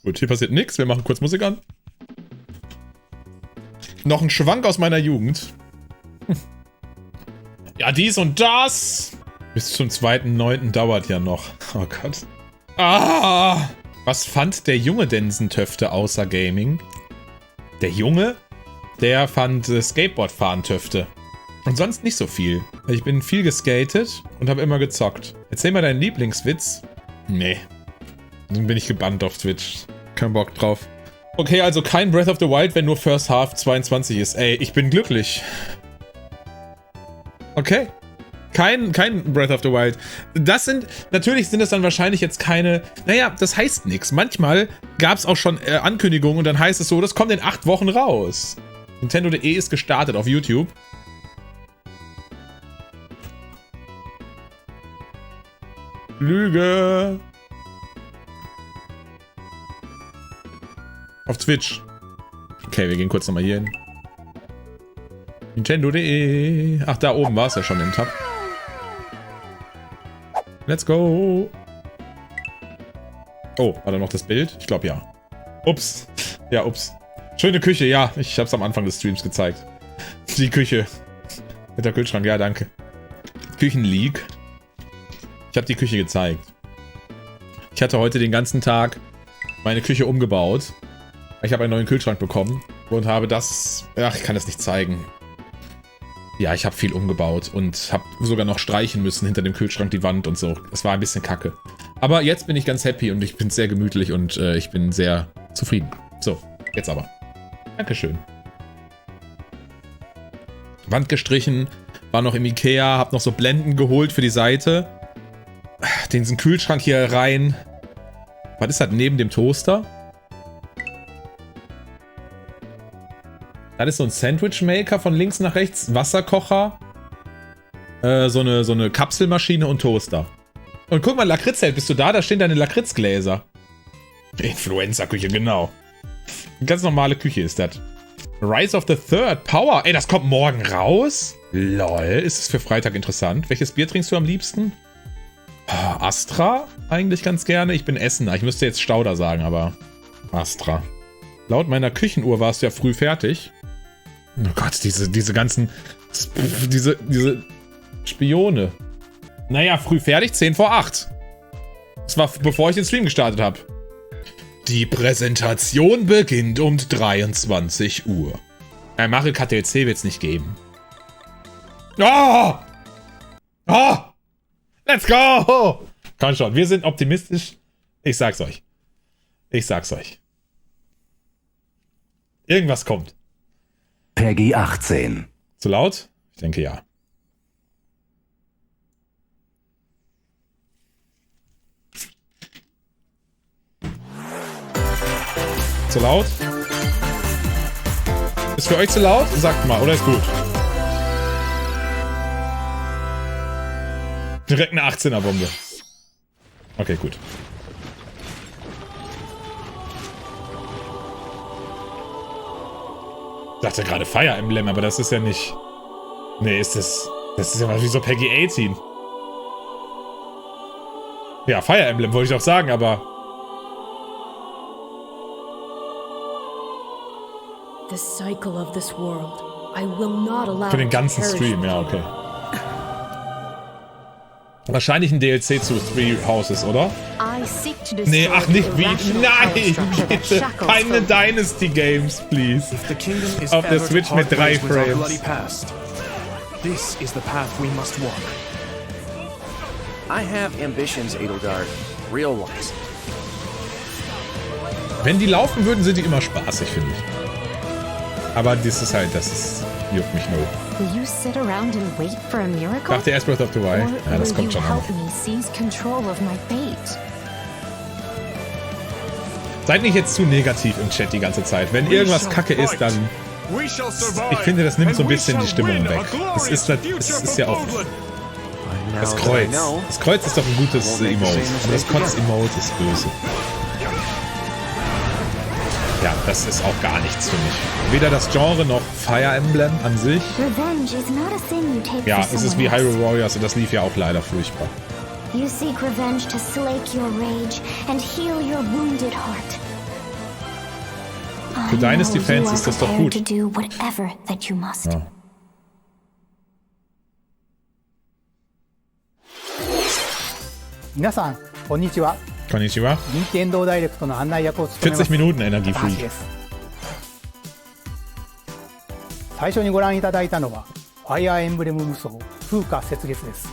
Gut, hier passiert nichts. Wir machen kurz Musik an. Noch ein Schwank aus meiner Jugend. Ja, dies und das. Bis zum 2.9. dauert ja noch. Oh Gott. Ah! Was fand der junge Dennsen-Töfte außer Gaming? Der Junge? Der fand Skateboardfahren Töfte. Und sonst nicht so viel. Ich bin viel geskatet und habe immer gezockt. Erzähl mal deinen Lieblingswitz. Nee. Dann bin ich gebannt auf Twitch. Kein Bock drauf. Okay, also kein Breath of the Wild, wenn nur First Half 22 ist. Ey, ich bin glücklich. Okay. Kein Breath of the Wild. Natürlich sind es dann wahrscheinlich jetzt keine, naja, das heißt nichts. Manchmal gab es auch schon Ankündigungen und dann heißt es so, das kommt in 8 Wochen raus. Nintendo.de ist gestartet auf YouTube. Lüge. Auf Twitch. Okay, wir gehen kurz nochmal hier hin. Nintendo.de. Ach, da oben war es ja schon im Tab. Let's go. Oh, war da noch das Bild? Ich glaube ja. Ups. Ja, ups. Schöne Küche, ja. Ich habe es am Anfang des Streams gezeigt. Die Küche. Mit der Kühlschrank, ja, danke. Küchenleak. Ich habe die Küche gezeigt. Ich hatte heute den ganzen Tag meine Küche umgebaut. Ich habe einen neuen Kühlschrank bekommen und habe das... Ach, ich kann das nicht zeigen. Ja, ich habe viel umgebaut und habe sogar noch streichen müssen hinter dem Kühlschrank die Wand und so. Es war ein bisschen kacke. Aber jetzt bin ich ganz happy und ich bin sehr gemütlich und ich bin sehr zufrieden. So, jetzt aber. Dankeschön. Wand gestrichen, war noch im Ikea, habe noch so Blenden geholt für die Seite. Den Kühlschrank hier rein. Was ist das neben dem Toaster? Das ist so ein Sandwich-Maker von links nach rechts, Wasserkocher, so eine Kapselmaschine und Toaster. Und guck mal, Lakritzheld, bist du da? Da stehen deine Lakritzgläser. Influencer-Küche, genau. Eine ganz normale Küche ist das. Rise of the Third, Power. Ey, das kommt morgen raus? Lol, ist es für Freitag interessant. Welches Bier trinkst du am liebsten? Astra eigentlich ganz gerne. Ich bin Essener. Ich müsste jetzt Stauder sagen, aber Astra. Laut meiner Küchenuhr warst du ja früh fertig. Oh Gott, diese ganzen... Diese Spione. Naja, früh fertig, 10 vor 8. Das war, bevor ich den Stream gestartet habe. Die Präsentation beginnt um 23 Uhr. Mario Kart DLC wird es nicht geben. Oh! Oh! Let's go! Komm schon, wir sind optimistisch. Ich sag's euch. Ich sag's euch. Irgendwas kommt. Peggy 18. Zu laut? Ich denke ja. Zu laut? Ist für euch zu laut? Sagt mal, oder ist gut? Direkt eine 18er-Bombe. Okay, gut. Ich dachte gerade Fire Emblem, aber das ist ja nicht... Nee, ist das... Das ist ja mal wie so Peggy 18. Ja, Fire Emblem wollte ich doch sagen, aber... Für den ganzen Stream, ja, okay. Wahrscheinlich ein DLC zu Three Houses, oder? Nee, ach nicht wie. Nein! Bitte! Keine Dynasty Games, please. Auf der Switch mit 3 Frames. This is the path we must walk. I have ambitions, Edelgard. Real ones. Wenn die laufen würden, sind die immer spaßig, finde ich. Aber das ist halt, juckt mich nur. Ich dachte erst Breath of the Wild. Ja, das kommt schon an. Seid nicht jetzt zu negativ im Chat die ganze Zeit. Wenn irgendwas kacke ist, dann... Ich finde, das nimmt so ein bisschen die Stimmung weg. Es ist ja auch... Das Kreuz. Das Kreuz ist doch ein gutes Emote. Aber das Kotz-Emote ist böse. Ja, das ist auch gar nichts für mich. Weder das Genre noch Fire Emblem an sich. Ja, es ist wie Hyrule Warriors und das lief ja auch leider furchtbar. You seek revenge to slake your rage and heal your wounded heart. Für Dynasty Fans ist das doch gut. Ja. 皆さんこんにちは。こんにちは。任天堂ダイレクトの案内役を務めます。 40 Minuten Energie 高橋です。最初にご覧いただいたのはファイアーエンブレム無双風化雪月です。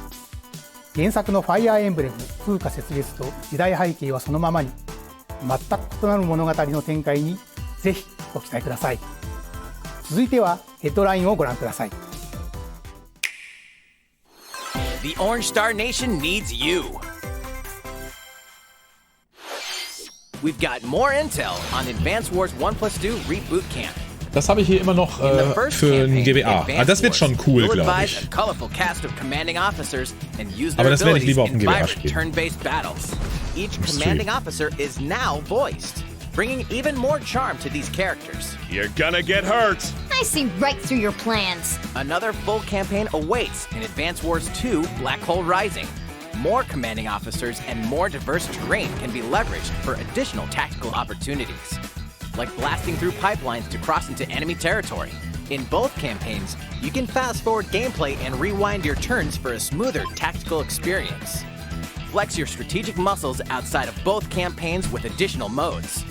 原作のファイアーエンブレム風化雪月と時代背景はそのままに、全く異なる物語の展開にぜひご期待ください。続いてはヘッドラインをご覧ください。 The Orange Star Nation needs you. We've got more intel on Advance Wars 1+2 Reboot Camp. Das habe ich hier immer noch für ein GBA. Aber das wird schon cool, glaube ich. Aber das werde ich lieber auf dem GBA spielen. Each commanding officer is now voiced, bringing even more charm to these characters. You're gonna get hurt. I see right through your plans. Another full campaign awaits in Advance Wars 2 Black Hole Rising. More commanding officers and more diverse terrain can be leveraged for additional tactical opportunities, like blasting through pipelines to cross into enemy territory. In both campaigns, you can fast-forward gameplay and rewind your turns for a smoother tactical experience. Flex your strategic muscles outside of both campaigns with additional modes.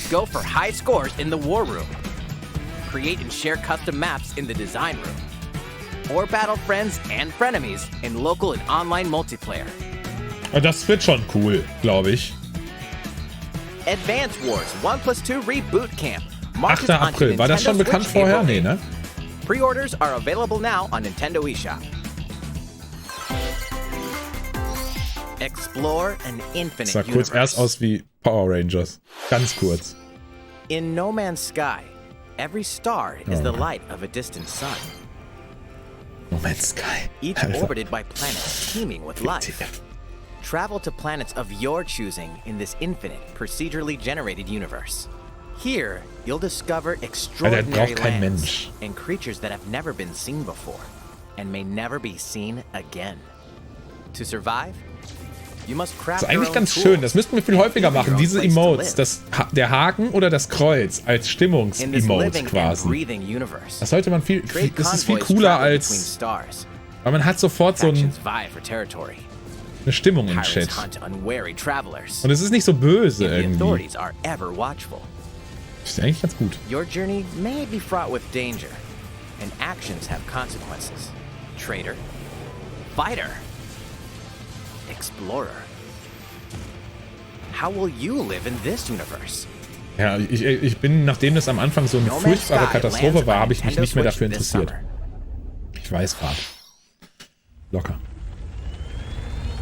Go for high scores in the War Room. Create and share custom maps in the Design Room. Or battle friends and frenemies in local and online multiplayer. Das wird schon cool, glaube ich. Advance Wars 1+2 Reboot Camp. 8. April. War das schon bekannt vorher? Nee, ne? Pre-orders are available now on Nintendo eShop. Explore an infinite sah kurz universe. erst aus wie Power Rangers. Ganz kurz. In No Man's Sky, every star is the light of a distant sun. No Man's Sky. Each Alter. orbited by planets teeming with life. Travel to planets of your choosing in this infinite, procedurally generated universe. Here, you'll discover extraordinary braucht kein lands Mensch. and creatures that have never been seen before and may never be seen again. To survive, you must craft Das ist your eigentlich own ganz tools. schön. Das müssten wir viel häufiger machen. Your own Diese place to Emotes. live. Der Haken oder das Kreuz als In this Stimmungs-Emote living and quasi. breathing universe. Das sollte man Trade das ist viel convoys cooler travel between als, stars. weil man hat sofort so Factions vie for territory. eine Stimmung im Pirates Chat. hunt unwary travelers. Und es ist nicht so böse And the irgendwie. authorities are ever watchful. Das ist eigentlich ganz gut. Your journey may be fraught with danger, and actions have consequences. Traitor, fighter, explorer. How will you live in this universe? Ja, ich bin, nachdem das am Anfang so eine No Man's furchtbare Sky Katastrophe lands war, on habe ich mich Nintendo nicht mehr Switch dafür this interessiert. summer. Ich weiß gerade. Locker.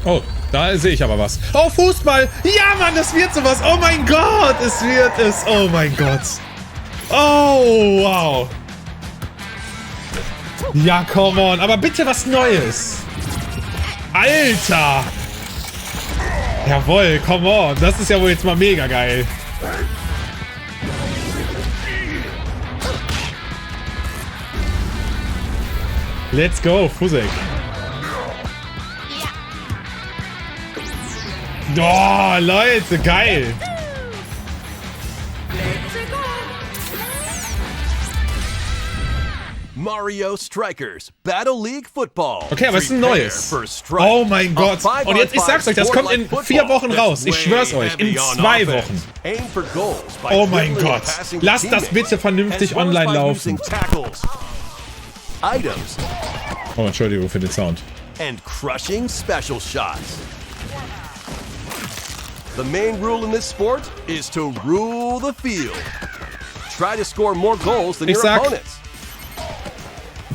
Oh, da sehe ich aber was. Oh, Fußball! Ja, Mann, das wird sowas! Oh mein Gott, es wird es! Oh mein Gott! Oh, wow! Ja, come on, aber bitte was Neues! Alter! Jawohl, come on, das ist ja wohl jetzt mal mega geil. Let's go, Fusek. Oh, Leute, geil. Mario Strikers Battle League Football. Okay, aber es ist ein Prepare neues. for Strike. Oh mein Gott. A 5-on-5 Und jetzt, ich sag's euch, das kommt in sport like 4 Wochen football raus. Ich that's schwör's way euch, in heavy on 2 offense. Wochen. Aim for goals by Oh mein dribbling Gott. and passing Lasst to das teammates, bitte vernünftig as well as online by laufen. using tackles, items, Oh, Entschuldigung für den Sound. and crushing special shots. The main rule in this sport is to rule the field. Try to score more goals than Ich your sag- opponents.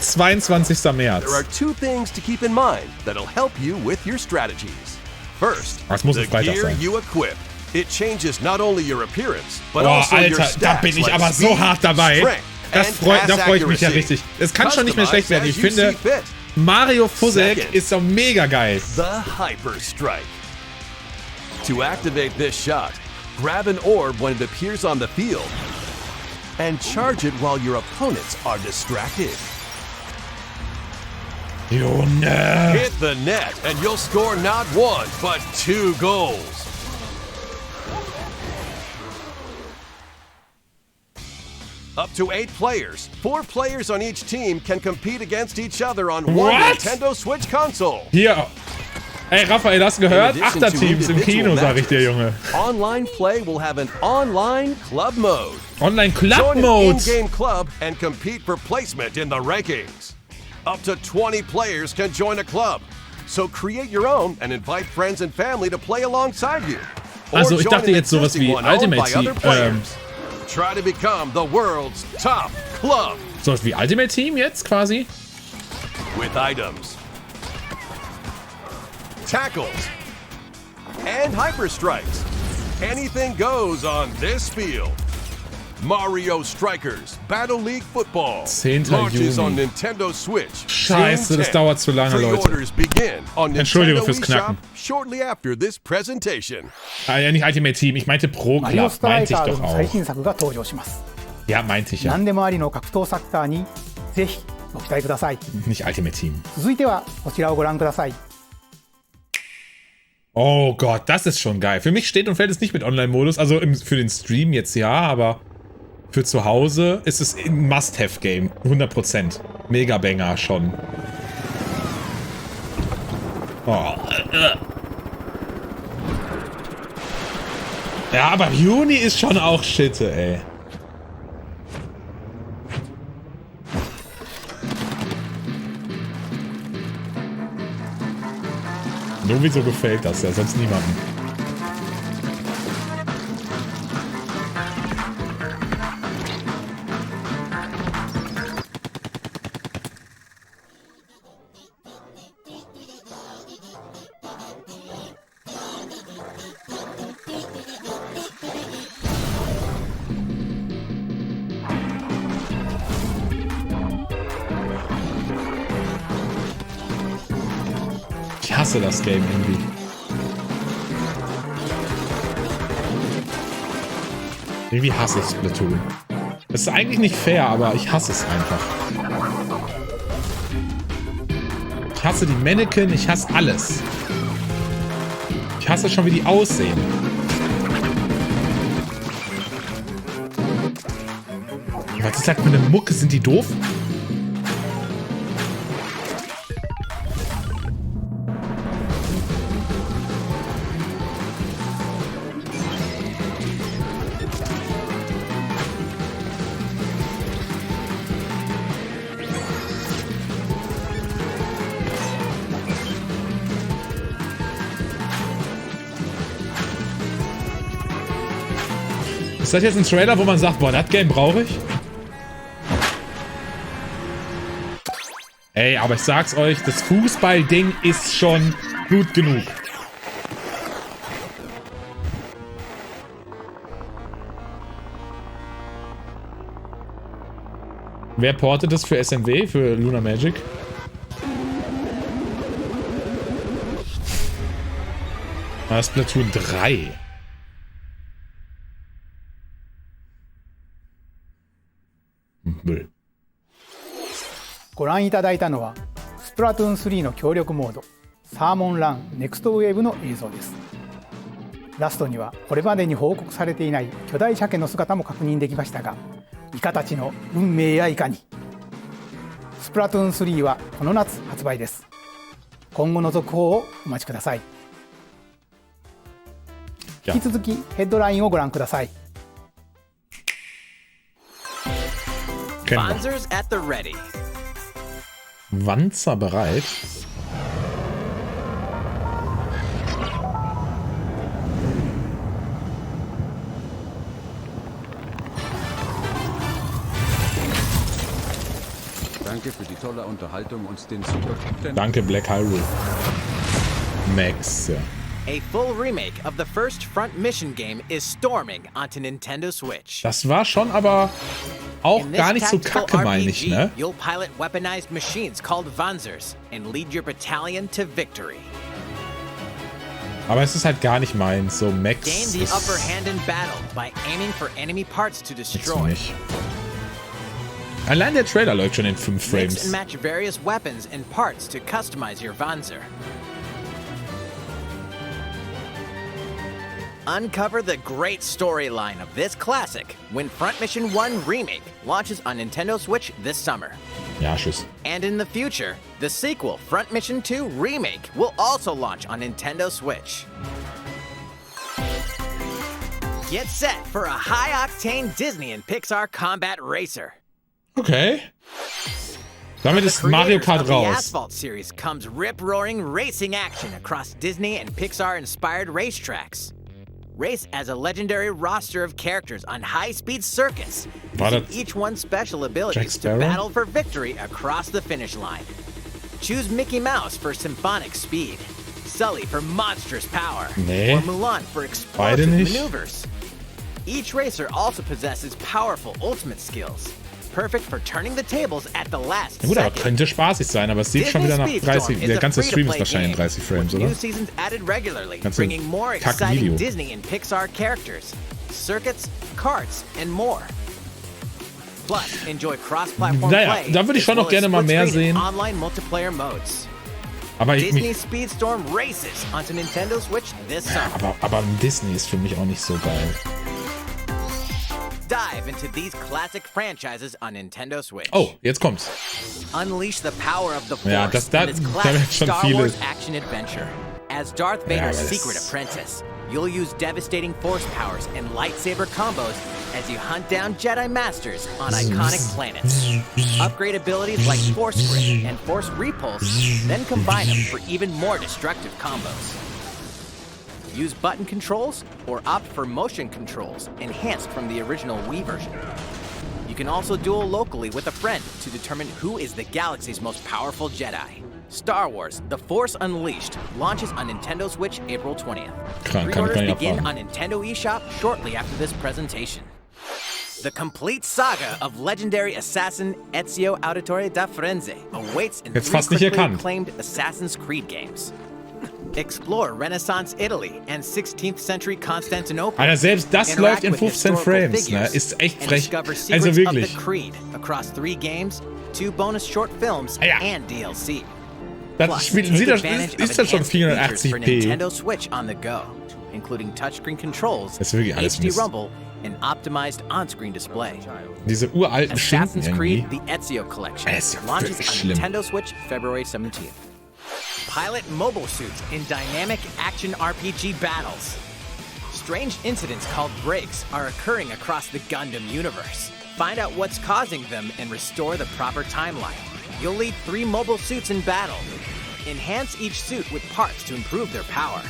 22. März. There are 2 things to keep in mind that'll help you with your strategies. First, Das muss the ein Freitag gear sein. you equip. It changes not only your appearance, but Boah, also your Alter, stats da bin ich like aber so speed, hart dabei. strength, Da and pass freue ich mich ja accuracy. richtig. Es kann schon nicht mehr schlecht werden. Ich Customize as you finde, see fit. Mario Fusek Second. ist doch mega geil. The Hyper Strike. To activate this shot, grab an orb when it appears on the field and charge it while your opponents are distracted. Junge. Hit the net and you'll score not 1, but 2 goals. Up to 8 players. 4 players on each team can compete against each other on one What? Nintendo Switch console. Hier. Ey, Raphael, hast du gehört? Achterteams im Kino, sag ich dir, Junge. Online play will have an online club mode. Online Club Join an Mode. in-game club and compete for placement in the rankings. Up to 20 players can join a club. So create your own and invite friends and family to play alongside you. Or Also, ich join dachte an jetzt sowas existing wie one owned Ultimate by other Team. players. Try to become the world's top club. Sowas wie Ultimate Team jetzt quasi? With items, tackles, and hyper strikes. Anything goes on this field. Mario Strikers Battle League Football 10. launches on Juni. Nintendo Switch. Scheiße, June das 10th. dauert zu lange, Leute. Pre-orders begin on Entschuldigung Nintendo fürs Knacken. eShop shortly after this presentation. Ah, ja, nicht Ultimate Team. Ich meinte Pro マリオ Club. ストライ Meinte ich カーズ doch の最 auch. 新作が登場します。 Ja, meinte ich ja. 何でもありの格闘サッカーにぜひご期待ください。 Nicht Ultimate Team. 続いてはこちらをご覧ください。 Oh Gott, das ist schon geil. Für mich steht und fällt es nicht mit Online-Modus. Also für den Stream jetzt ja, aber für zu Hause ist es ein Must-Have-Game. 100%. Mega-Banger schon. Oh. Ja, aber Juni ist schon auch Shitte, ey. Nur wieso gefällt das ja, sonst niemandem. Ich hasse das Game irgendwie. Irgendwie hasse ich Splatoon. Das ist eigentlich nicht fair, aber ich hasse es einfach. Ich hasse die Mannequin, ich hasse alles. Ich hasse schon, wie die aussehen. Was ist das für eine Mucke? Sind die doof? Ist das jetzt ein Trailer, wo man sagt, boah, das Game brauche ich? Ey, aber ich sag's euch, das Fußball-Ding ist schon gut genug. Wer portet das für SMW, für Luna Magic? Das ist Splatoon 3. Müll. ご覧いただいたのはスプラトゥーン3の協力モードサーモンランネクストウェーブの映像です。ラストにはこれまでに報告されていない巨大鮭の姿も確認できましたが、イカたちの運命やいかに。スプラトゥーン3はこの夏発売です。今後の続報をお待ちください。引き続きヘッドラインをご覧ください。Bonzers at the ready. Wanzer bereit? Danke für die tolle Unterhaltung und den super Content. Danke, Black Hyrule. Max. A full remake of the first Front Mission game is storming onto Nintendo Switch. Das war schon aber auch In this gar nicht so tactical kacke, meine ich, RPG, ne? you'll pilot weaponized machines called Wanzers and lead your battalion to victory. Aber es ist halt gar nicht meins. So Max Gain the ist upper hand in battle by aiming for enemy parts to nichts für destroy. mich. Allein der Trailer läuft schon in 5 Mix Frames. and match various weapons and parts to customize your Wanzer. Uncover the great storyline of this classic when Front Mission 1 Remake launches on Nintendo Switch this summer. Ja, tschüss. And in the future, the sequel, Front Mission 2 Remake, will also launch on Nintendo Switch. Get set for a high-octane Disney and Pixar combat racer. Okay. Damit ist Mario Kart The raus. Asphalt series comes rip-roaring racing action across Disney and Pixar-inspired racetracks. Race as a legendary roster of characters on high-speed circuits, using each one special abilities to battle for victory across the finish line. Choose Mickey Mouse for symphonic speed, Sully for monstrous power, or Mulan for explosive maneuvers. Each racer also possesses powerful ultimate skills, perfect for turning the tables at the last Gut, aber second. könnte spaßig sein, aber es sieht schon wieder nach 30. Der ganze Stream ist wahrscheinlich in 30 Frames, oder? New seasons added regularly, Ganze bringing more Kack-Video. exciting Disney and Pixar characters, circuits, karts, and more. Plus, enjoy cross-platform Naja, play, da würde ich schon as noch well gerne as mal mehr split-screen sehen. Online multiplayer modes. Aber Disney Speedstorm races onto Nintendo Switch this summer. aber Disney ist für mich auch nicht so geil. Dive into these classic franchises on Nintendo Switch. Oh, jetzt kommt's. Unleash the power of the Force Ja, in this da classic wird schon Star viele. Wars action adventure. As Darth Vader's aber das- secret apprentice, you'll use devastating Force powers and lightsaber combos as you hunt down Jedi Masters on iconic planets. Upgrade abilities like Force Grip and Force Repulse, then combine them for even more destructive combos. Use button controls or opt for motion controls enhanced from the original Wii version. You can also duel locally with a friend to determine who is the galaxy's most powerful Jedi. Star Wars: The Force Unleashed launches on Nintendo Switch April 20th. Kann ich Pre-orders gar nicht begin abwarten. on Nintendo eShop shortly after this presentation. The complete saga of legendary assassin Ezio Auditore da Firenze awaits in Jetzt three fast nicht critically erkannt. acclaimed Assassin's Creed games. Explore Renaissance Italy and 16th century Constantinople. Alter, selbst das Interact läuft in with 15 historical Frames, ne? figures Ist echt and frech. discover secrets Also of wirklich. the Creed across 3 games, 2 bonus short films, Ja. and DLC. Das Plus, Spiel take sieht das, advantage ist of das schon enhanced features for 480p. Nintendo Switch on the go, including touchscreen controls, Das ist wirklich alles HD Mist. Rumble, and optimized on-screen display. Diese uralten Schinken Assassin's irgendwie. Creed: The Ezio Collection Es ist ja launches wirklich on schlimm. Nintendo Switch February 17th. Pilot mobile suits in dynamic action RPG battles. Strange incidents called breaks are occurring across the Gundam universe. Find out what's causing them and restore the proper timeline. You'll lead 3 mobile suits in battle. Enhance each suit with parts to improve their power.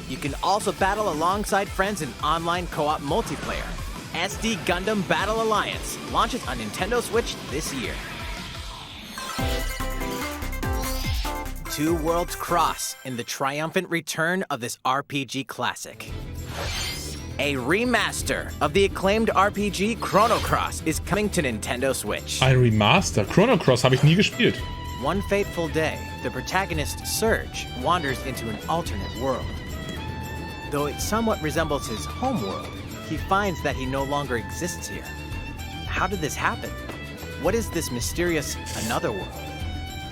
You can also battle alongside friends in online co-op multiplayer. SD Gundam Battle Alliance launches on Nintendo Switch this year. Two worlds cross in the triumphant return of this RPG classic. A remaster of the acclaimed RPG Chrono Cross is coming to Nintendo Switch. Ein Remaster. Chrono Cross habe ich nie gespielt. One fateful day, the protagonist Surge wanders into an alternate world. Though it somewhat resembles his home world, he finds that he no longer exists here. How did this happen? What is this mysterious another world?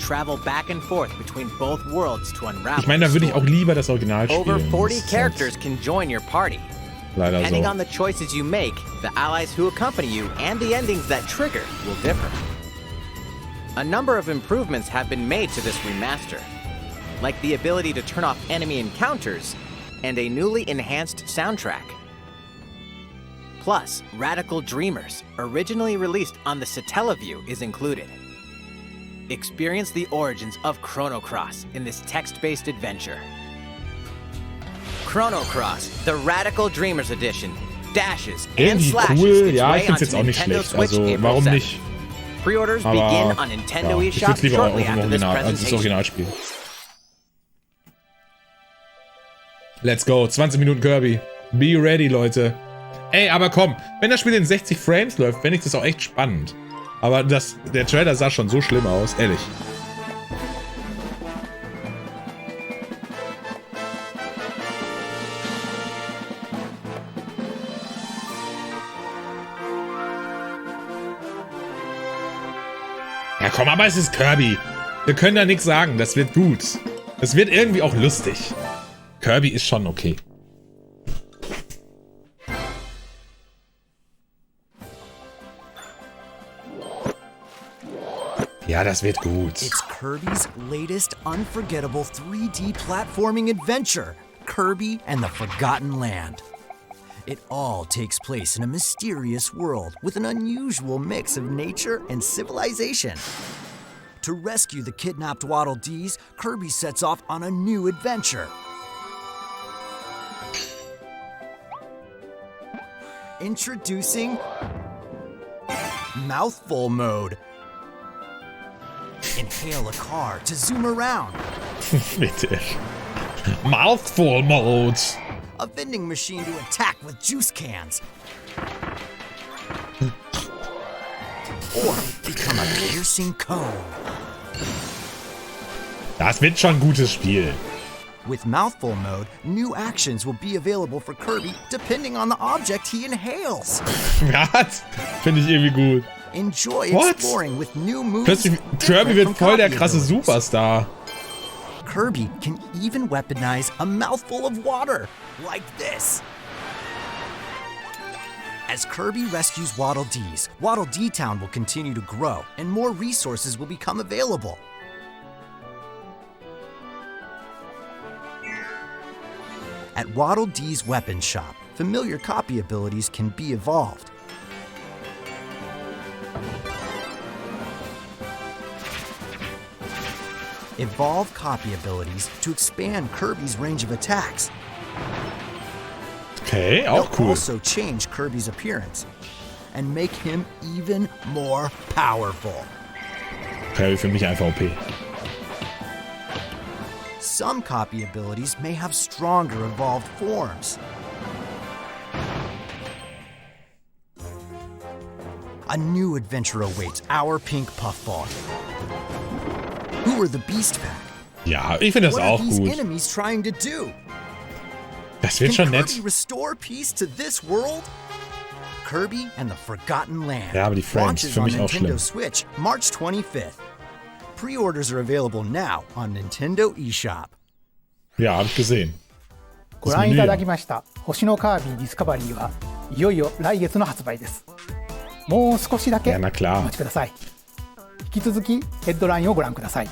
Travel back and forth between both worlds to unravel Ich meine, da würde ich the auch story. lieber das Original spielen. Over 40 Das ist characters can join your party. Leider Depending so. on the choices you make, the allies who accompany you and the endings that trigger will differ. A number of improvements have been made to this remaster, like the ability to turn off enemy encounters and a newly enhanced soundtrack. Plus, Radical Dreamers, originally released on the Satellaview, is included. Experience the origins of Chrono Cross in this text-based adventure. Chrono Cross, the Radical Dreamers Edition, dashes and Irgendwie slashes cool. its Ja, way ich finde es onto jetzt auch nicht Nintendo schlecht. Switch Also, April warum 7th. nicht? Pre-orders Aber begin on Nintendo ja, ich eShop würde lieber shortly auch im after this Original, also das presentation. Originalspiel. Let's go. 20 Minuten Kirby. Be ready, Leute. Ey, aber komm, wenn das Spiel in 60 Frames läuft, fände ich das auch echt spannend. Aber der Trailer sah schon so schlimm aus, ehrlich. Ja komm, aber es ist Kirby. Wir können da nichts sagen, das wird gut. Das wird irgendwie auch lustig. Kirby ist schon okay. Ja, das wird gut. It's Kirby's latest unforgettable 3D platforming adventure, Kirby and the Forgotten Land. It all takes place in a mysterious world with an unusual mix of nature and civilization. To rescue the kidnapped Waddle Dees, Kirby sets off on a new adventure. Introducing Mouthful Mode. Inhale a car to zoom around. Bitte. Mouthful Mode. A vending machine to attack with juice cans. Or become a piercing cone. Das wird schon ein gutes Spiel. With Mouthful Mode, new actions will be available for Kirby depending on the object he inhales. Was? Finde ich irgendwie gut. Enjoy What? exploring with new moves. Plötzlich, Kirby wird voll der krasse Superstar. Kirby can even weaponize a mouthful of water, like this. As Kirby rescues Waddle Dees, Waddle Dee Town will continue to grow, and more resources will become available. At Waddle Dee's weapon shop, familiar copy abilities can be evolved. Evolve copy abilities to expand Kirby's range of attacks. Okay, auch They'll cool. also change Kirby's appearance and make him even more powerful. Kirby für mich einfach OP. Some copy abilities may have stronger evolved forms. A new adventure awaits our pink puffball. Who are the Beast Pack? Ja, ich finde das What are auch these gut. enemies trying to do? Das wird schon Can nett. Kirby restore peace to this world? Kirby and the Forgotten Land. Ja, aber die Frames, launches für on mich auch Nintendo schlimm. Switch March 25th. Pre-orders are available now on Nintendo eShop. Ja, hab ich gesehen. ご覧いただきました星のカービィディスカバリーはいよいよ来月の発売です。もう少しだけ Ja, お na klar. 待ちください。引き続きヘッドラインをご覧ください。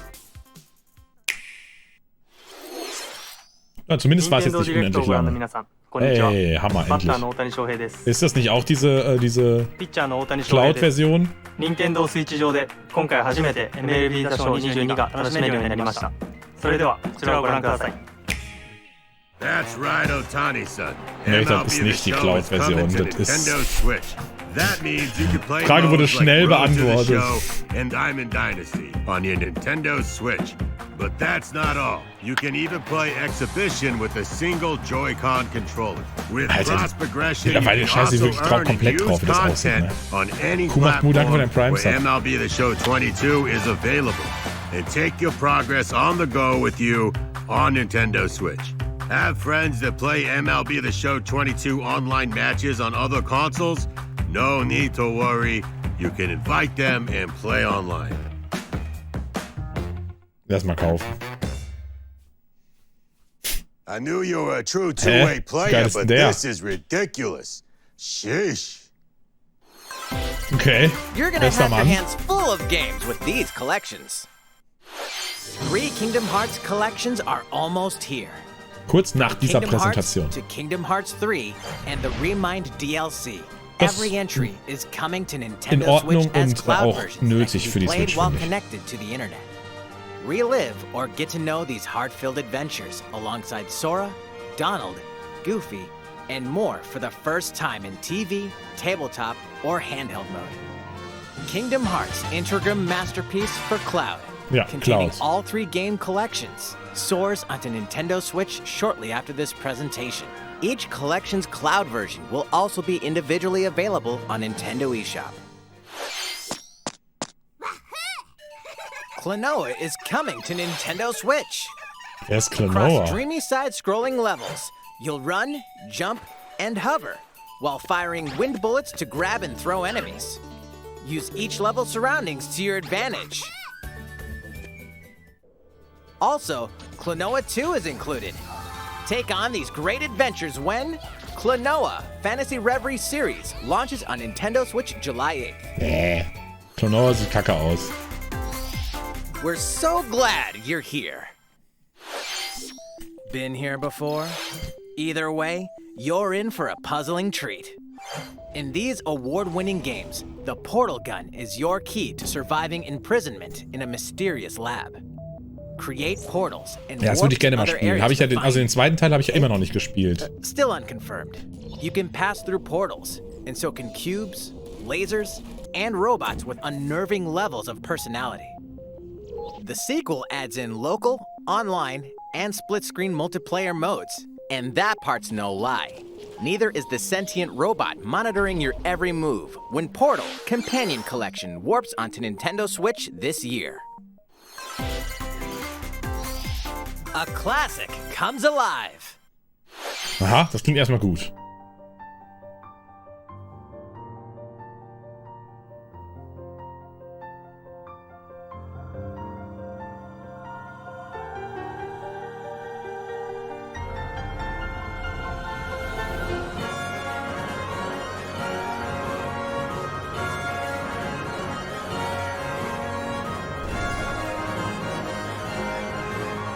Ja, zumindest war es jetzt nicht unendlich lang. こんにちは。 Hey, Hammer, バッターの endlich. 大谷翔平です。 Ist das nicht auch diese ピッチャーの大谷翔平です。 Cloud-Version? 任天堂スイッチ上で今回初めて MLB 打賞22が楽しめるようになりました。それではこちらをご覧ください。 That's right, Otani-san. Nee, das MLB ist The nicht die Show is Cloud-Version, coming to das ist- Nintendo Switch. That means you can play Frage wurde modes like schnell Road to the beantwortet. Show and Diamond Dynasty on your Nintendo Switch. But that's not all. You can even play Exhibition with a single Joy-Con controller. With Alter, cross-progression, you mittlerweile can scheiße ich also wirklich drauf, earn komplett and drauf, use wie das aussieht, content ne? on any Kuh macht Mu, danke für deinen platform Prime-Sub. where MLB The Show 22 is available. And take your progress on the go with you on Nintendo Switch. Have friends that play MLB The Show 22 online matches on other consoles? No need to worry. You can invite them and play online. Lass mal kaufen. I knew you were a true two-way player, Geil ist but der. this is ridiculous. Sheesh. Okay. You're gonna Bester have your Mann. hands full of games with these collections. 3 Kingdom Hearts collections are almost here. Kurz nach dieser Kingdom Präsentation. Hearts to Kingdom Hearts 3 and the Remind DLC. Das Every entry is coming to in Nintendo Ordnung Switch as und cloud auch versions nötig that für can be die played Switch, while finde ich. connected to the internet. Relive or get to know these heart-filled adventures alongside Sora, Donald, Goofy, and more for the first time in TV, tabletop, or handheld mode. Kingdom Hearts Integrum Masterpiece for Cloud, Ja, containing Cloud. all 3 game collections, soars onto Nintendo Switch shortly after this presentation. Each collection's cloud version will also be individually available on Nintendo eShop. Klonoa is coming to Nintendo Switch. Wer ist Across Klonoa? dreamy side-scrolling levels, you'll run, jump, and hover while firing wind bullets to grab and throw enemies. Use each level's surroundings to your advantage. Also, Klonoa 2 is included. Take on these great adventures when Klonoa Fantasy Reverie Series launches on Nintendo Switch July 8th. Nee. Klonoa sieht kacke aus. We're so glad you're here. Been here before? Either way, you're in for a puzzling treat. In these award-winning games, the portal gun is your key to surviving imprisonment in a mysterious lab. Create portals and ja, das würde ich gerne mal spielen. Habe ich ja den zweiten Teil habe ich ja immer noch nicht gespielt. Still unconfirmed. You can pass through portals, and so can cubes, lasers, and robots with unnerving levels of personality. The sequel adds in local, online, and split-screen multiplayer modes. And that part's no lie. Neither is the sentient robot monitoring your every move when Portal Companion Collection warps onto Nintendo Switch this year. A classic comes alive. Aha, das klingt erstmal gut.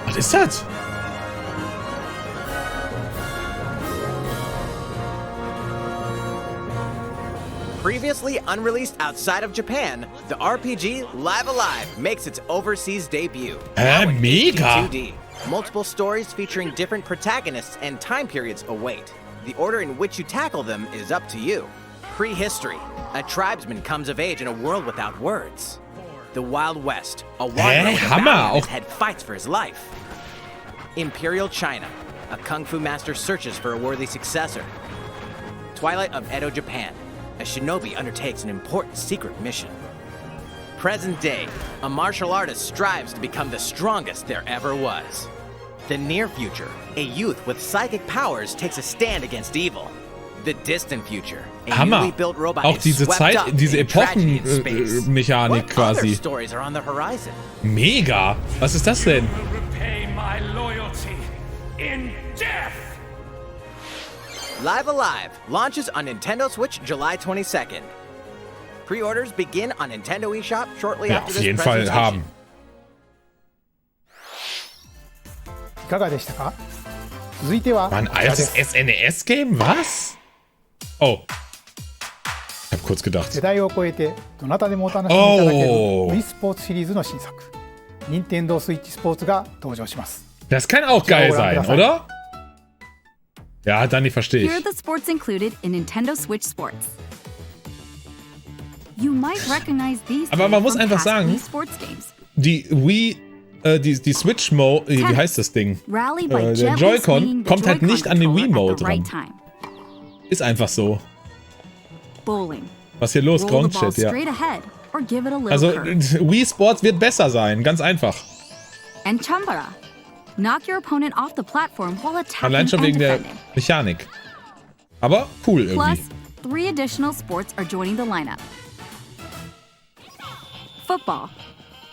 Was ist das? Previously unreleased outside of Japan, the RPG Live Alive makes its overseas debut. Mega! 2D. Multiple stories featuring different protagonists and time periods await. The order in which you tackle them is up to you. Prehistory. A tribesman comes of age in a world without words. The Wild West. A wanderer with a bounty in his head fights for his life. Imperial China. A kung fu master searches for a worthy successor. Twilight of Edo, Japan. A shinobi undertakes an important secret mission. Present day. A martial artist strives to become the strongest there ever was. The near future. A youth with psychic powers takes a stand against evil. The distant future. A newly built robot auch diese Zeit, diese Epochenmechanik quasi. Other stories are on the horizon. Mega! Was ist das denn? Live Alive launches on Nintendo Switch July 22nd. Pre-orders begin on Nintendo eShop shortly after this presentation. Haben. いかがでしたか？続いては Ein altes SNES-Game? Was? Oh. Ich hab kurz gedacht. 世代を超えてどなたでもお楽しみいただける Wii スポーツシリーズの新作 Nintendo Switch スポーツが登場します。 Das kann auch geil sein, oder? Ja, Dani, verstehe ich. Here are the sports included in Nintendo Switch Sports. You might recognize these. Aber man muss einfach sagen, die Wii, die Switch-Mode, wie heißt das Ding? Der Joy-Con kommt halt nicht an den Wii-Mode ran. Ist einfach so. Bowling. Was hier los, Groundchat, ja. Also, Wii Sports wird besser sein, ganz einfach. And Chambara. Knock your opponent off the platform while attacking. Allein schon wegen der Mechanik. Aber cool irgendwie. Plus, 3 additional sports are joining the lineup. Football.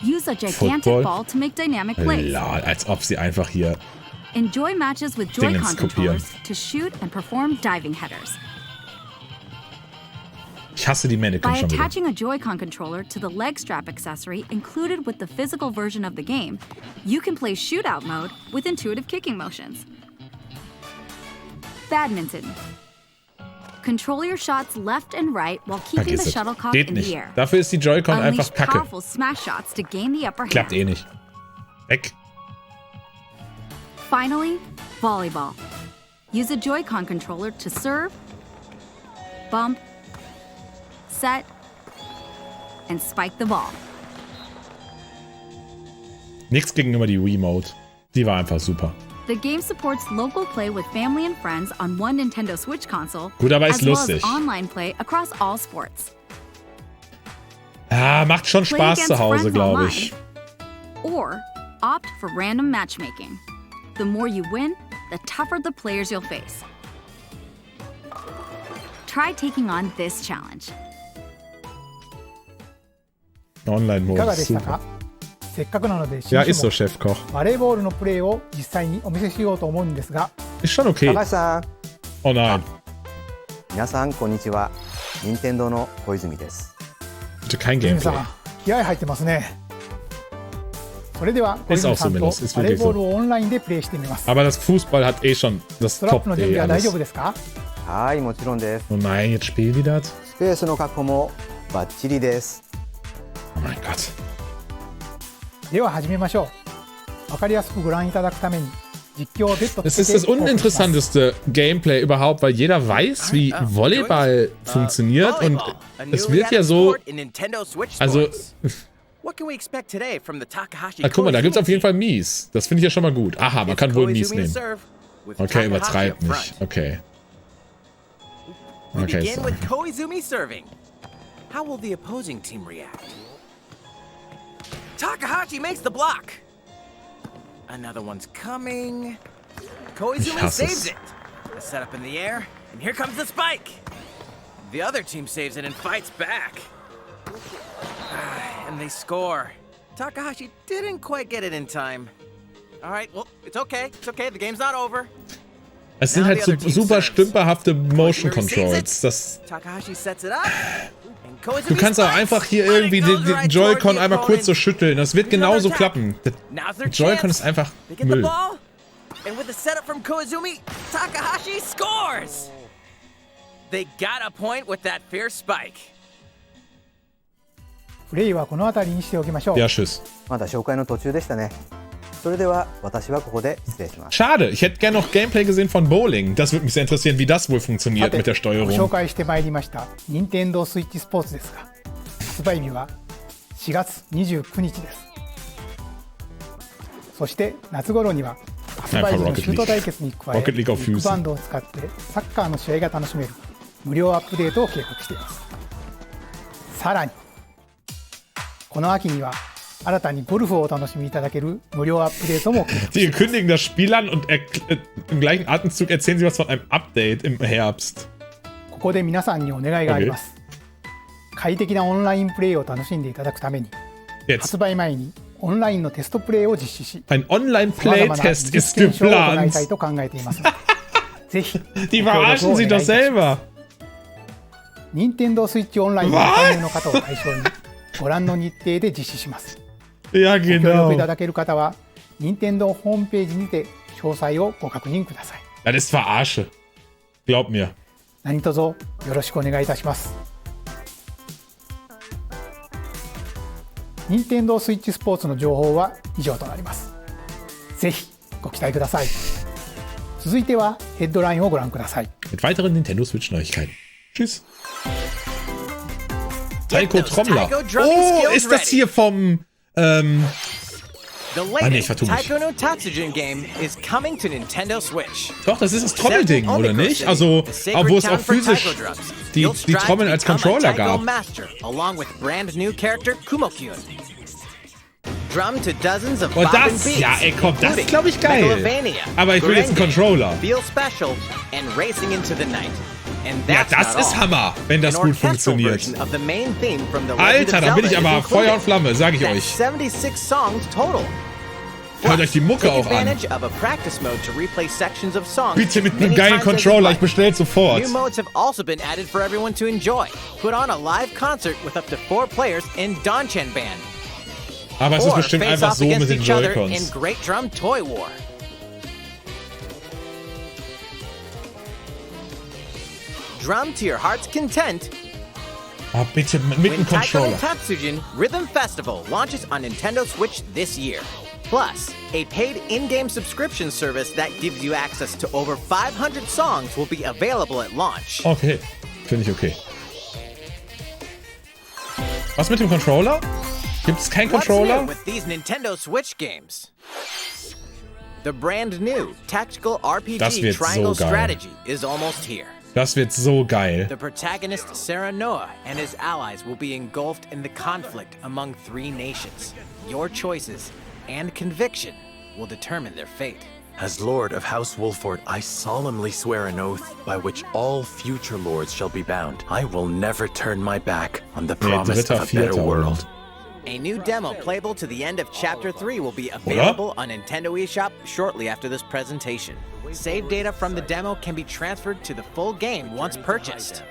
Use a gigantic ball to make dynamic plays. Lol, als ob sie einfach hier Enjoy matches with Joy-Con controllers to shoot and perform diving headers. Ich hasse die Mannequin schon By wieder. attaching a Joy-Con controller to the leg strap accessory included with the physical version of the game, you can play shootout mode with intuitive kicking motions. Badminton. Control your shots left and right while keeping the shuttlecock in the air. Dafür ist die Joy-Con einfach kacke. Powerful smash shots to gain the upper hand. Klappt eh nicht. Weg. Finally, volleyball. Use a Joy-Con controller to serve, bump, set, and spike the ball. Nichts gegenüber die Wii-Mode. Die war einfach super. The game supports local play with family and friends on one Nintendo Switch console, Gut, aber ist as well lustig. as online play across all sports. Ah, macht schon Spaß zu Hause, glaube ich. Or opt for random matchmaking. The more you win, the tougher the players you'll face. Try taking on this challenge. いかが Online-Modus. でしたか？せっかくなので Ja, 新 ist so, 種目 Chefkoch. バレーボールのプレーを実際にお見せしようと思うんですが Ist schon okay. 高橋さん、 Oh nein. 皆さんこんにちは。任天堂の小泉です。 Bitte kein ジミーさ Gameplay. ん気合入ってますねそれでは小 Ist 泉 auch さ so, んと Milos. Ist バレー wirklich ボール so. をオンラインでプレイしてみます。 Aber das Fußball hat eh schon das ストラップの準 Top 備は大丈夫 alles. ですか？はい、もちろんです。 Oh nein, jetzt spielen die das? スペースの確保もバッチリです。 Oh mein Gott. では始めましょう。わかりやすくご覧いただくために実況を別途 Es ist das uninteressanteste Gameplay überhaupt, weil jeder weiß, wie Volleyball funktioniert und es wird ja so. Also. Guck mal, da gibt es auf jeden Fall Mies. Das finde ich ja schon mal gut. Aha, man kann wohl Mies nehmen. Okay, übertreibt nicht. Okay. Okay. Begin with Koizumi serving. How will the opposing team react? Takahashi makes the block. Another one's coming. Koizumi saves it. The setup in the air, and here comes the spike. The other team saves it and fights back. And they score. Takahashi didn't quite get it in time. All right, well, it's okay. It's okay. The game's not over. Es sind halt so super stümperhafte Motion Controls. Das Takahashi sets it up. Du kannst auch einfach hier irgendwie den Joy-Con einmal kurz so schütteln. Das wird genauso klappen. Der Joy-Con ist einfach Müll. And with the setup from Koizumi, Takahashi scores! They got a point with that fierce spike. プレイはこの辺りにしておきましょう。 Ja, tschüss. まだ紹介の途中でしたね。それでは私はここで失礼します。 Schade, ich hätte gerne noch Gameplay gesehen von Bowling. Das würde mich sehr interessieren, wie das wohl funktioniert mit der ご紹 Steuerung. 介してまいりました任天堂スイッチスポーツですが、発売日は4月29日です。そして夏頃には発売日のシュート対決に加え、ビッグバンドを使ってサッカーの試合が楽しめる無料アップデートを計画しています。さらにこの秋には新たにゴルフをお楽しみいただける無料アップデートも計画しています。 Sie kündigen das Spiel an und im gleichen Atemzug erzählen sie was von einem Update im Herbst. ここで皆さんにお願いがあります。快適なオンラインプレイを楽しんでいただくために、発売前にオンラインのテストプレイを実施し、 Ein Online-Playtest ist 行い geplant. たいと考えていますので、ぜひ Die verarschen sie doch selber. 任天堂スイッチオンラインの加入の方を対象にご覧の日程で実施します。 Ja, ご協力い genau. ただける方は任天堂ホームページにて詳細をご確認ください。 Das ist Verarsche. Glaub mir. 何卒よろしくお願いいたします。任天堂スイッチスポーツの情報は以上となります。ぜひご期待ください。続いてはヘッドラインをご覧ください。 Mit weiteren Nintendo Switch Neuigkeiten. Tschüss. Taiko Trommler. Oh, ist das hier vom The latest Taiko no Tatsujin game is coming to Nintendo Switch. Doch, das ist das Trommelding, oder nicht? Also, wo es auch physisch die Trommeln als Controller gab. Along with brand new character Kumo-kyun. Drum to dozens of Oh, das? Ja, ey, komm, das ist, glaube ich, geil. Aber ich will jetzt einen Controller. Feel special and racing into the night. Ja, das ist Hammer, wenn das gut funktioniert. Alter, da bin ich aber Feuer und Flamme, sag ich euch. Hört euch die Mucke auch an. Bitte mit einem geilen Controller, ich bestell sofort. New modes have also been added for everyone to enjoy. Put on a live concert with up to 4 players in Dennsen Band. Aber es ist bestimmt einfach so mit den Joy-Cons. In Great Drum Toy War. Drum to your heart's content. Oh, bitte mit dem Controller. Taiko no Tatsujin Rhythm Festival launches on Nintendo Switch this year. Plus, a paid in-game subscription service that gives you access to over 500 songs will be available at launch. Okay, finde ich okay. Was mit dem Controller? Gibt es keinen Controller? What's new with these Nintendo Switch games? The brand new tactical RPG Triangle Strategy is almost here. Das wird so geil. The protagonist Sarah Noah and his allies will be engulfed in the conflict among 3 nations. Your choices and conviction will determine their fate. As Lord of House Wolford, I solemnly swear an oath by which all future lords shall be bound. I will never turn my back on the promise of a better world. A new demo playable to the end of Chapter 3 will be available on Nintendo eShop shortly after this presentation. Save data from the demo can be transferred to the full game once purchased.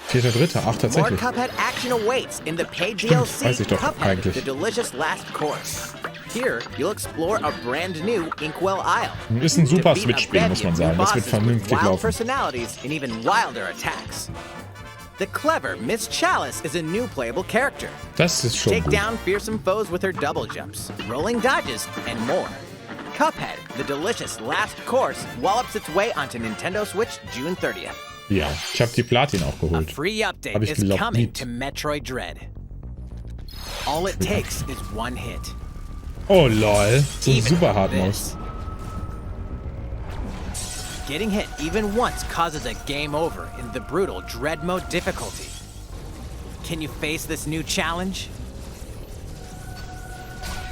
4.3. Ach, More tatsächlich. Cuphead action awaits in the paid Stimmt, DLC, weiß ich doch Cuphead, eigentlich. the delicious last course. Here, you'll explore a brand new Inkwell Isle. Ist ein super Defeat a Switch-Spiel, muss man bevy of sagen. new Das wird bosses with vernünftig wild laufen. personalities and even wilder attacks. The clever Miss Chalice is a new playable character. Das ist schon Take gut. down fearsome foes with her double jumps, rolling dodges, and more. Cuphead, the delicious last course, wallops its way onto Nintendo Switch June 30th. Ja, ich habe die Platin auch A geholt. free Hab update ich is geglaubt, coming nicht. to Metroid Dread. All it takes is one hit. Oh lol, so Even super hart this. muss. Getting hit even once causes a game over in the brutal Dread Mode difficulty. Can you face this new challenge?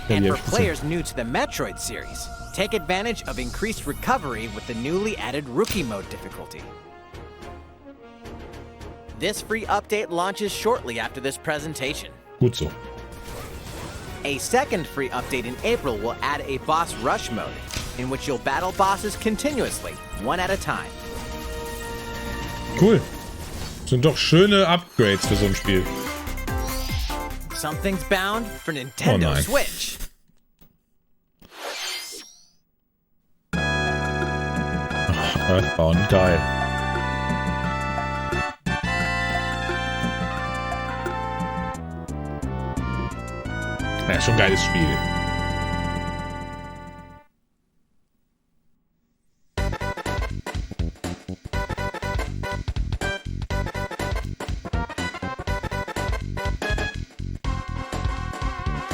Ja, And die for hab ich gesehen. players new to the Metroid series, take advantage of increased recovery with the newly added Rookie Mode difficulty. This free update launches shortly after this presentation. Gut so. A second free update in April will add a boss rush mode, in which you'll battle bosses continuously, one at a time. Cool. Sind doch schöne Upgrades für so ein Spiel. Something's bound for Nintendo Oh nein. Switch. Earthbound, geil. Ja, schon ein geiles Spiel.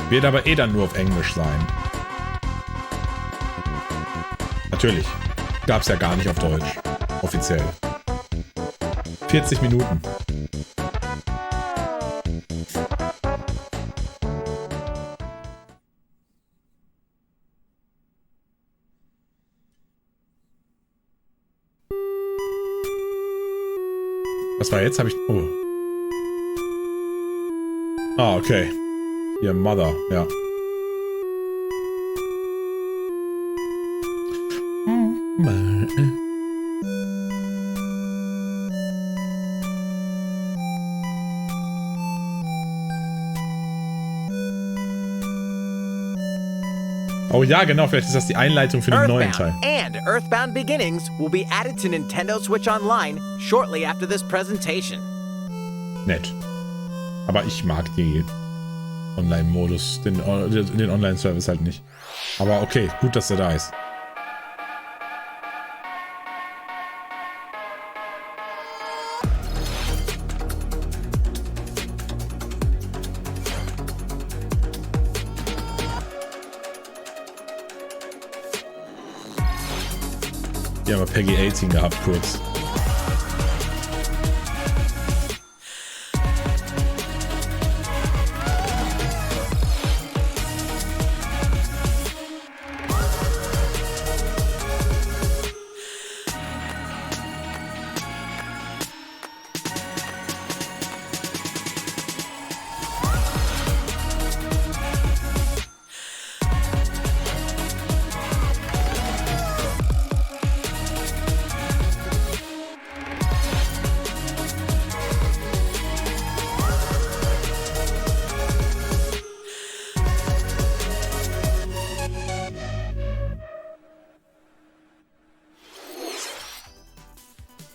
Wird aber eh dann nur auf Englisch sein. Natürlich. Gab's ja gar nicht auf Deutsch. Offiziell. 40 Minuten. Was war jetzt? Habe ich... Oh. Ah, okay. Your mother, ja. Oh ja, genau, vielleicht ist das die Einleitung für den neuen Teil. And Earthbound Beginnings will be added to Nintendo Switch Online shortly after this presentation. Nett. Aber ich mag die Online-Modus, den Online-Service halt nicht. Aber okay, gut, dass er da ist. Die haben wir Peggy 18 gehabt, kurz.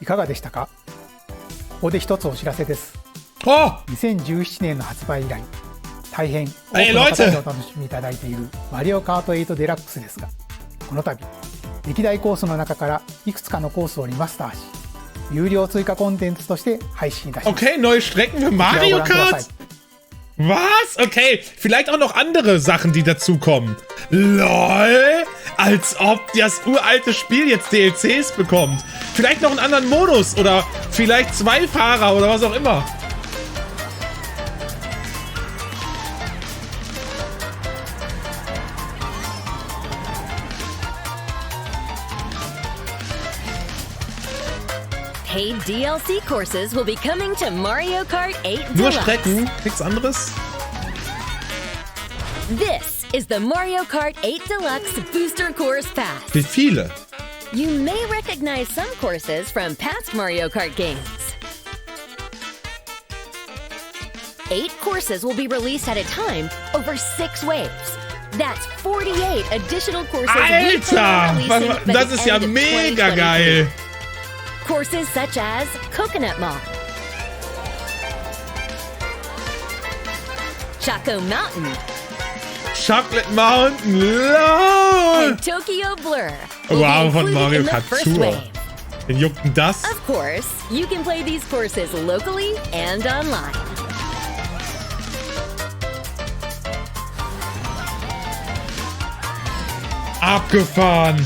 いかがでしたか？ここで一つお知らせです。2017年の発売以来、大変多くの方にお楽しみいただいているマリオカート8デラックスですが、この度歴代コースの中からいくつかのコースをリマスターし、有料追加コンテンツとして配信いたします。Okay, neue Strecken für Mario Kart? Was? Okay, vielleicht auch noch andere Sachen, die dazukommen. LOL! Als ob das uralte Spiel jetzt DLCs bekommt. Vielleicht noch einen anderen Modus oder vielleicht 2 Fahrer oder was auch immer. Paid DLC courses will be coming to Mario Kart 8 Nur Deluxe. Strecken, nichts anderes. This is the Mario Kart 8 Deluxe Booster Course Pass. Wie viele? You may recognize some courses from past Mario Kart games. 8 courses will be released at a time over 6 waves. That's 48 additional courses. Alter! Das ist ja mega geil! Courses such as Coconut Mall, Choco Mountain, Chocolate Mountain, LOL! and Tokyo Blur. Wow, von Mario Kart Tour. Den juckten das? Of course, you can play these courses locally and online. Abgefahren!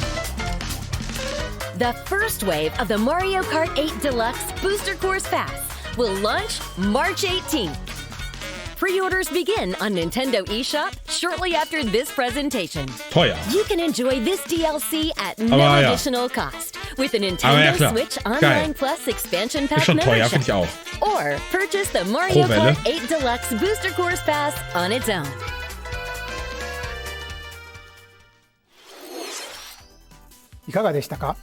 The first wave of the Mario Kart 8 Deluxe Booster Course Pass will launch March 18th. Pre-orders begin on Nintendo eShop shortly after this presentation. Teuer. You can enjoy this DLC at no additional cost with a Nintendo Switch Online Plus Expansion Pack membership. Teuer, or purchase the Mario Kart 8 Deluxe Booster Course Pass on its own.「いかがでしたか？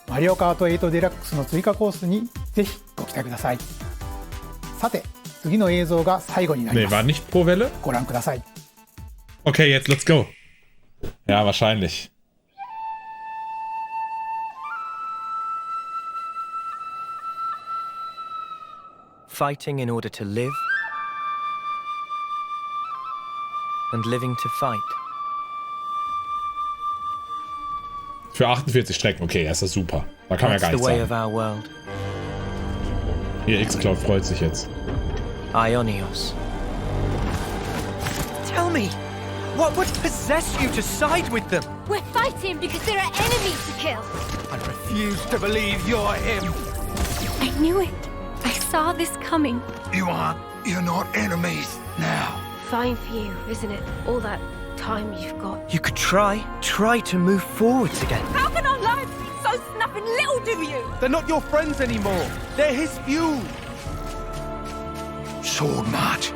マリオカート8デラックスの追加コースにぜひご期待ください。さて、次の映像が最後になります。war nicht pro Welle? ご覧ください。Okay, jetzt let's go. Ja, wahrscheinlich. Fighting in order to live and living to fight. Für 48 Strecken, okay, das ist super. Da kann man ja gar nichts sagen. Hier, X-Cloud freut sich jetzt. Ionios. Tell me, what would possess you to side with them? We're fighting because there are enemies to kill. I refuse to believe you're him. I knew it. I saw this coming. You're not enemies now. Fine for you, isn't it? All that time you've got. You could try to move forwards again. How can our lives be so snapping little to you? They're not your friends anymore. They're his fuel. Sword march.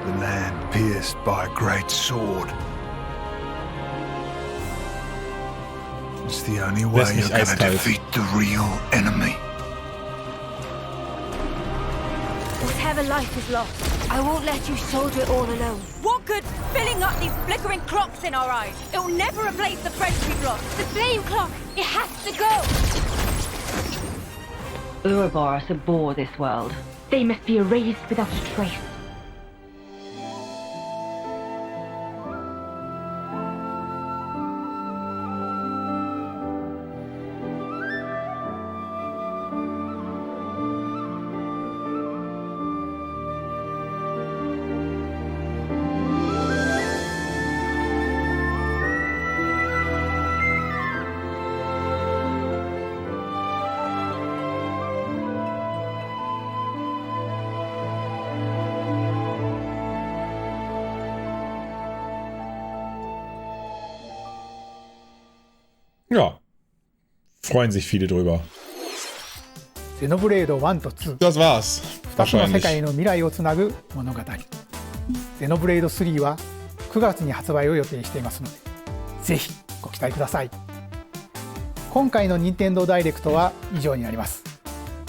The land pierced by a great sword. It's the only way you're gonna defeat the real enemy. Whatever life is lost, I won't let you soldier it all alone. What good filling up these flickering clocks in our eyes? It'll never replace the friends we've lost. The flame clock, it has to go! Ouroboros abhor this world. They must be erased without a trace. Ja. Freuen sich viele drüber. Xenoblade 1 と2。Das war's. 2つの世界の未来をつなぐ物語。Xenoblade 3は9月に発売を予定していますので、ぜひご期待ください。今回の任天堂ダイレクトは以上になります。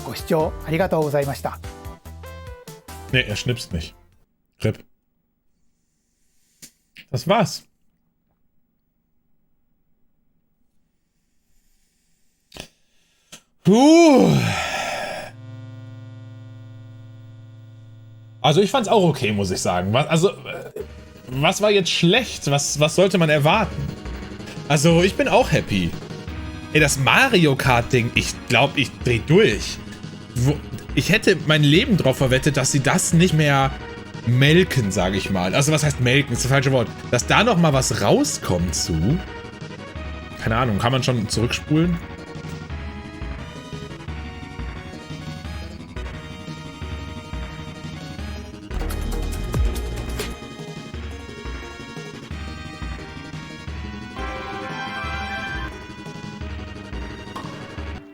ご視聴ありがとうございました。Nee, er schnipst nicht. RIP. Das war's. Also ich fand's auch okay, muss ich sagen. Was war jetzt schlecht? Was sollte man erwarten? Also ich bin auch happy. Ey, das Mario Kart Ding, ich glaube, ich dreh durch. Ich hätte mein Leben drauf verwettet, dass sie das nicht mehr melken, sage ich mal. Also was heißt melken? Das ist das falsche Wort. Dass da noch mal was rauskommt zu. Keine Ahnung, kann man schon zurückspulen?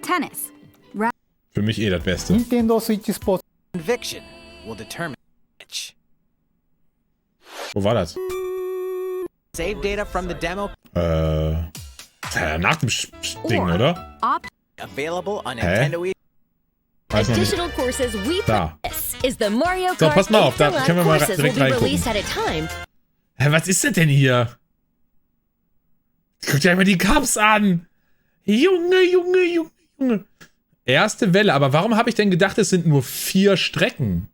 Tennis. Für mich das Beste. Nintendo Switch Sports. Conviction will determine which. Wo war das? Save data from the demo. Nach dem Ding, oder? Available on Nintendo. Weiß noch nicht. Additional courses we Da. promise. is the Mario So, Kart pass mal auf, da 8 können wir mal courses will direkt be reingucken. released at a time. Hä, was ist das denn hier? Guckt dir mal die Cups an. Junge. Erste Welle, aber warum habe ich denn gedacht, es sind nur 4 Strecken?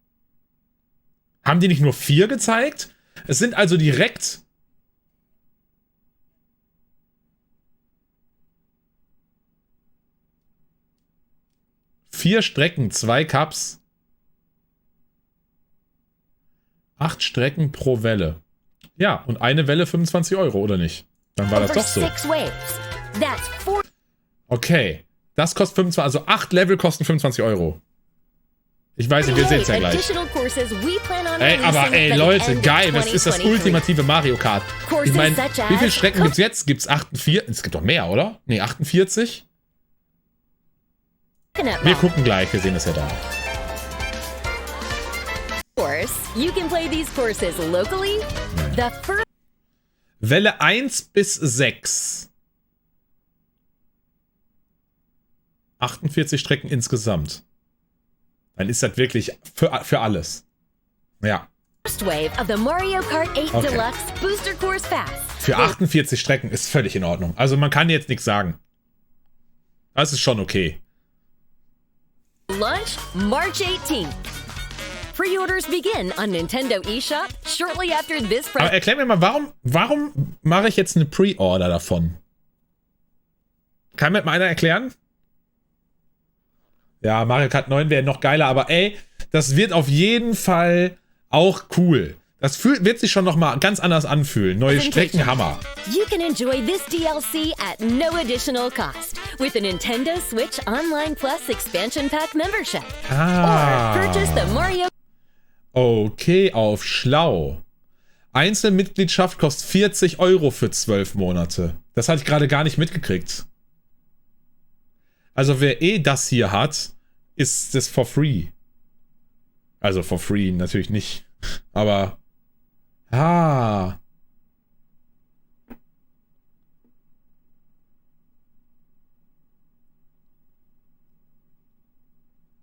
Haben die nicht nur 4 gezeigt? Es sind also direkt... Vier Strecken, 2 Cups. 8 Strecken pro Welle. Ja, und eine Welle 25 €, oder nicht? Dann war das doch so. Okay, das kostet 25, also 8 Level kosten 25 €. Ich weiß nicht, wir sehen es ja gleich. Ey, aber ey, Leute, geil, das ist das ultimative Mario Kart. Ich meine, wie viele Strecken gibt's jetzt? Gibt's 48? Es gibt doch mehr, oder? Nee, 48? Wir gucken gleich, wir sehen das ja da. You can play these courses locally. The first Welle 1 bis 6. 48 Strecken insgesamt. Dann ist das wirklich für alles. Ja. wave of the Mario Kart 8 Okay. Deluxe Booster Course Pass. Für 48 Strecken ist völlig in Ordnung. Also man kann jetzt nichts sagen. Das ist schon okay. Launch March 18th. Pre-orders begin on Nintendo eShop shortly after this. Aber erklär mir mal, warum mache ich jetzt eine Pre-Order davon? Kann mir mal einer erklären? Ja, Mario Kart 9 wäre noch geiler, aber ey, das wird auf jeden Fall auch cool. Das wird sich schon nochmal ganz anders anfühlen. Neue Strecken, Hammer. You can enjoy this DLC at no additional cost with a Nintendo Switch Online Plus Expansion Pack membership. Or purchase the Mario. Okay, auf schlau. Einzelmitgliedschaft kostet 40 € für 12 Monate. Das hatte ich gerade gar nicht mitgekriegt. Also wer eh das hier hat, ist das for free. Also for free natürlich nicht. Aber...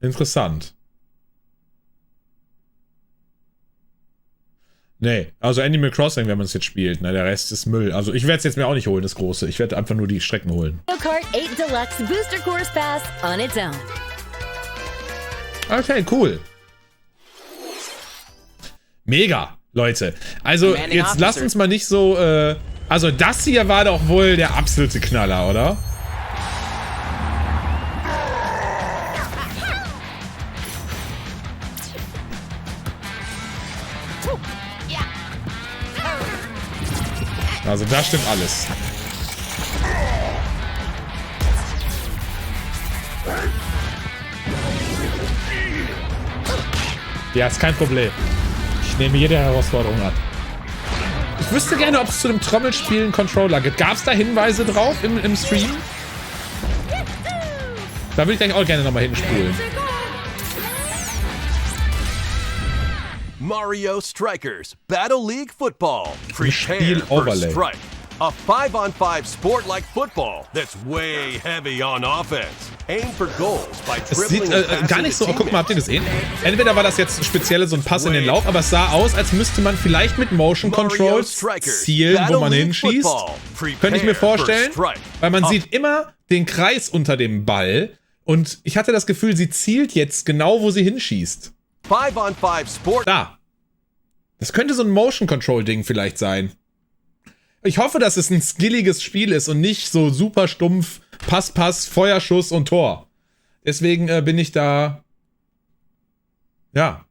Interessant. Nee, also Animal Crossing, wenn man es jetzt spielt. Ne, der Rest ist Müll. Also ich werde es jetzt mir auch nicht holen, das große. Ich werde einfach nur die Strecken holen. Mario Kart 8 Deluxe Booster Course Pass on its own. Okay, cool. Mega, Leute. Also jetzt lasst uns mal nicht so... also das hier war doch wohl der absolute Knaller, oder? Also da stimmt alles. Ja, ist kein Problem. Ich nehme jede Herausforderung an. Ich wüsste gerne, ob es zu dem Trommelspiel einen Controller gibt. Gab es da Hinweise drauf im Stream? Da würde ich gleich auch gerne nochmal hinspulen. Mario Strikers Battle League Football. Prepare Spiel for Overlay. Strike. A 5-on-5 sport like football that's way heavy on offense. Aim for goals by Es sieht dribbling and gar passing nicht so... to Oh, guck mal, habt ihr teammates. gesehen? Entweder war das jetzt speziell so ein Pass in den Lauf, aber es sah aus, als müsste man vielleicht mit Motion Controls zielen, wo man hinschießt. Könnte ich mir vorstellen. Weil man sieht immer den Kreis unter dem Ball. Und ich hatte das Gefühl, sie zielt jetzt genau, wo sie hinschießt. 5-on-5 sport. Da. Das könnte so ein Motion Control Ding vielleicht sein. Ich hoffe, dass es ein skilliges Spiel ist und nicht so super stumpf Pass, Feuerschuss und Tor. Deswegen bin ich da... Ja.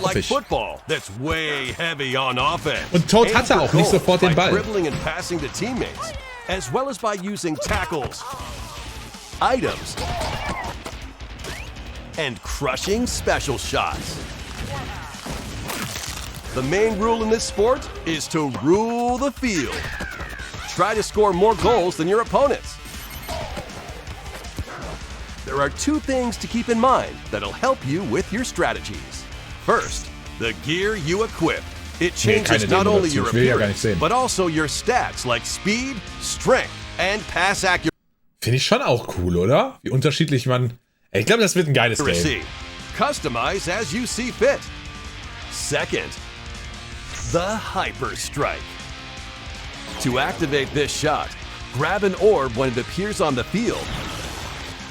Like football that's way heavy on offense. Und Toad Aim hatte for auch nicht goals sofort den by Ball. dribbling and passing to teammates, as well as by using tackles, items, and crushing special shots. The main rule in this sport is to rule the field. Try to score more goals than your opponents. There are 2 things to keep in mind that'll help you with your strategies. First, the gear you equip. It changes not only your appearance, but also your stats like speed, strength, and pass accuracy. Finde ich schon auch cool, oder? Wie unterschiedlich man... Ich glaube, das wird ein geiles Game. Customize as you see fit. Second, the Hyper Strike. To activate this shot, grab an orb when it appears on the field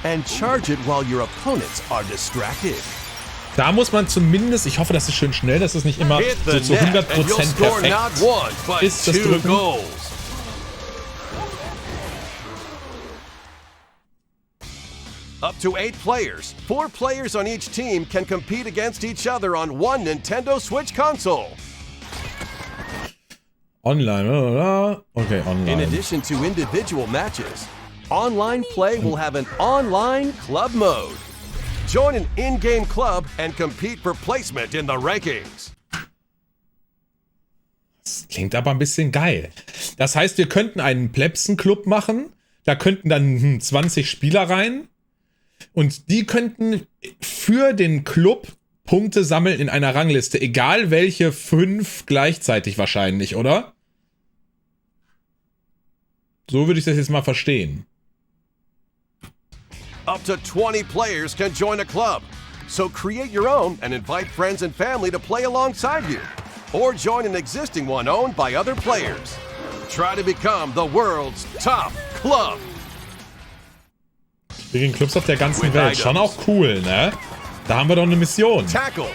and charge it while your opponents are distracted. Da muss man zumindest, ich hoffe, das ist schön schnell, dass es nicht immer so zu 100% perfekt ist, das Drücken. Up to 8 players. 4 players on each team can compete against each other on one Nintendo Switch console. Online, okay, online. In addition to individual matches, online play will have an online club mode. Join an in-game club and compete for placement in the rankings. Das klingt aber ein bisschen geil. Das heißt, wir könnten einen Plebsen-Club machen, da könnten dann 20 Spieler rein und die könnten für den Club Punkte sammeln in einer Rangliste, egal welche 5 gleichzeitig wahrscheinlich, oder? So würde ich das jetzt mal verstehen. Up to 20 players can join a club, so create your own and invite friends and family to play alongside you, or join an existing one owned by other players. Try to become the world's top club. Wir gehen Clubs auf der ganzen Welt. Schon auch cool, ne? Da haben wir doch eine Mission. Tackles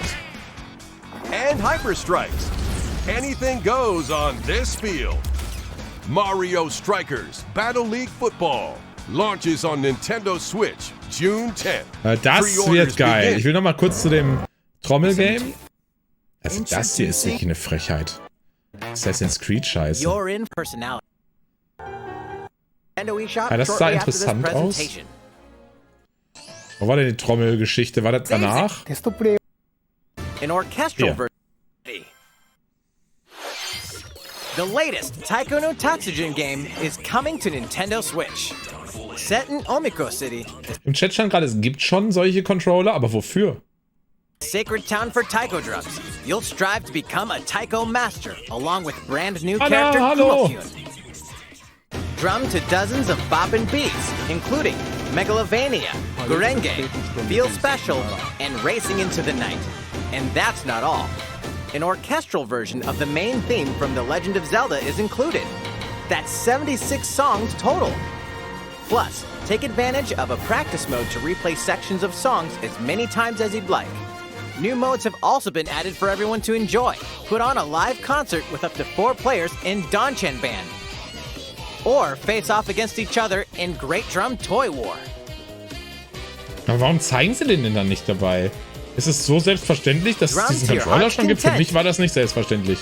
and hyper strikes. Anything goes on this field. Mario Strikers Battle League Football launches on Nintendo Switch June 10th. Das wird geil. Ich will noch mal kurz zu dem Trommelgame. Also das hier ist wirklich eine Frechheit. Assassin's Creed Scheiße. Ja, das sah interessant aus. Wo war denn die Trommelgeschichte? War das danach? An orchestral version. The latest Taiko no Tatsujin game is coming to Nintendo Switch. Set in Omiko City. Im Chat stand gerade, es gibt schon solche Controller, aber wofür? Sacred town for taiko drums. You'll strive to become a taiko master, along with brand new character Kumo-kyun. Drum to dozens of boppin' beats, including Megalovania, Gurenge, Feel Special, and Racing into the Night. And that's not all. An orchestral version of the main theme from The Legend of Zelda is included. That's 76 songs total. Plus, take advantage of a practice mode to replay sections of songs as many times as you'd like. New modes have also been added for everyone to enjoy. Put on a live concert with up to 4 players in Donchen Band. Or face off against each other in Great Drum Toy War. Aber warum zeigen sie den denn dann nicht dabei? Ist es so selbstverständlich, dass es diesen Controller schon gibt? Für mich war das nicht selbstverständlich.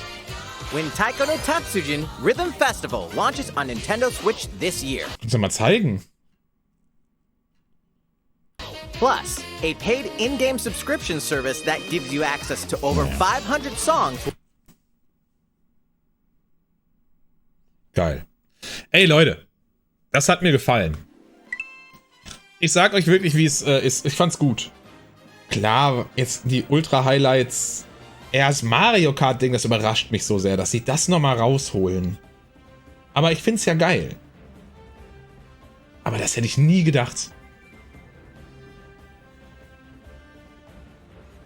When Taiko no Tatsujin Rhythm Festival launches on Nintendo Switch this year. Kannst du mal zeigen? Plus, a paid in-game subscription service that gives you access to over 500 songs. Geil. Ey Leute, das hat mir gefallen. Ich sag euch wirklich, wie es ist. Ich fand's gut. Klar, jetzt die Ultra-Highlights. Das Mario Kart-Ding, das überrascht mich so sehr, dass sie das nochmal rausholen. Aber ich find's ja geil. Aber das hätte ich nie gedacht.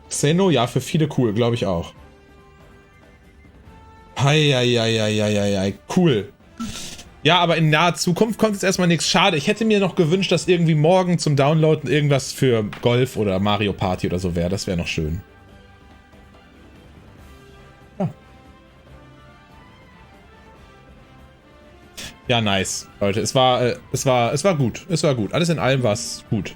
Xeno, ja, für viele cool, glaube ich auch. Heieieiei, cool. Ja, aber in naher Zukunft kommt jetzt erstmal nichts. Schade, ich hätte mir noch gewünscht, dass irgendwie morgen zum Downloaden irgendwas für Golf oder Mario Party oder so wäre. Das wäre noch schön. Ja. Ja, nice. Leute, es war gut. Es war gut. Alles in allem war es gut.